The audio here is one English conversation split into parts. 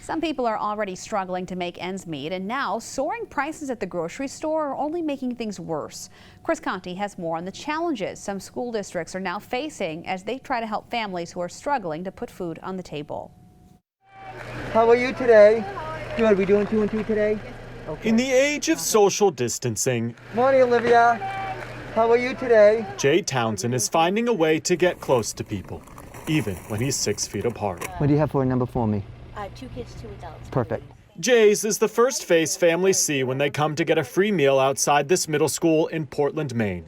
Some people are already struggling to make ends meet, and now soaring prices at the grocery store are only making things worse. Chris Conte has more on the challenges some school districts are now facing as they try to help families who are struggling to put food on the table. How are you today? Good. We doing 2 and 2 today? Okay. In the age of social distancing, Morning, Olivia. How are you today? Jay Townsend is finding a way to get close to people, even when he's 6 feet apart. What do you have for a number for me? 2 kids, 2 adults. Perfect. Jay's is the first face families see when they come to get a free meal outside this middle school in Portland, Maine.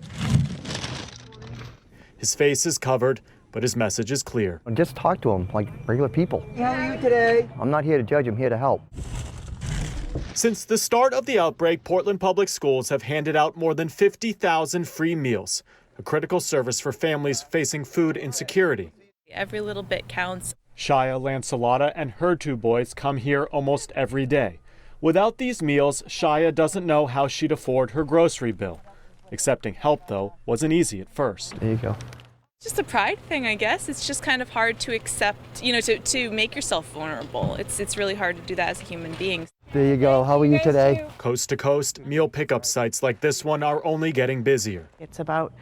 His face is covered, but his message is clear. Just talk to them like regular people. How are you today? I'm not here to judge, I'm here to help. Since the start of the outbreak, Portland Public Schools have handed out more than 50,000 free meals, a critical service for families facing food insecurity. Every little bit counts. Shia Lancelota and her 2 boys come here almost every day. Without these meals, Shia doesn't know how she'd afford her grocery bill. Accepting help, though, wasn't easy at first. There you go. Just a pride thing, I guess. It's just kind of hard to accept, to make yourself vulnerable. It's really hard to do that as a human being. There you go. How are you today? Coast to coast, meal pickup sites like this one are only getting busier. It's about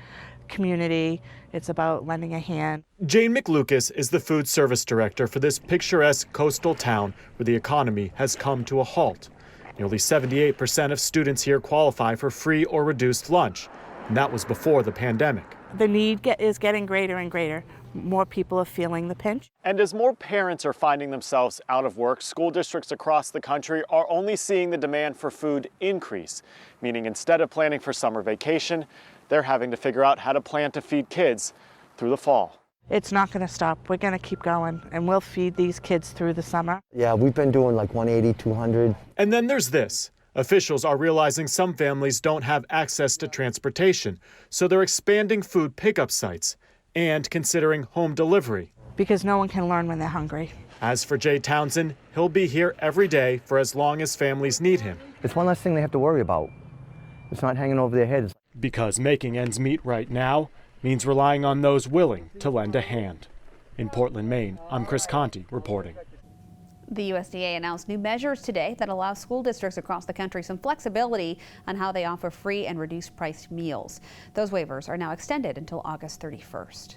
community. It's about lending a hand. Jane McLucas is the food service director for this picturesque coastal town where the economy has come to a halt. Nearly 78% of students here qualify for free or reduced lunch, and that was before the pandemic. The need is getting greater and greater. More people are feeling the pinch. And as more parents are finding themselves out of work, school districts across the country are only seeing the demand for food increase, meaning instead of planning for summer vacation, they're having to figure out how to plan to feed kids through the fall. It's not going to stop. We're going to keep going, and we'll feed these kids through the summer. Yeah, we've been doing like 180, 200. And then there's this. Officials are realizing some families don't have access to transportation, so they're expanding food pickup sites and considering home delivery. Because no one can learn when they're hungry. As for Jay Townsend, he'll be here every day for as long as families need him. It's one less thing they have to worry about. It's not hanging over their heads. Because making ends meet right now means relying on those willing to lend a hand. In Portland, Maine, I'm Chris Conte reporting. The USDA announced new measures today that allow school districts across the country some flexibility on how they offer free and reduced priced meals. Those waivers are now extended until August 31st.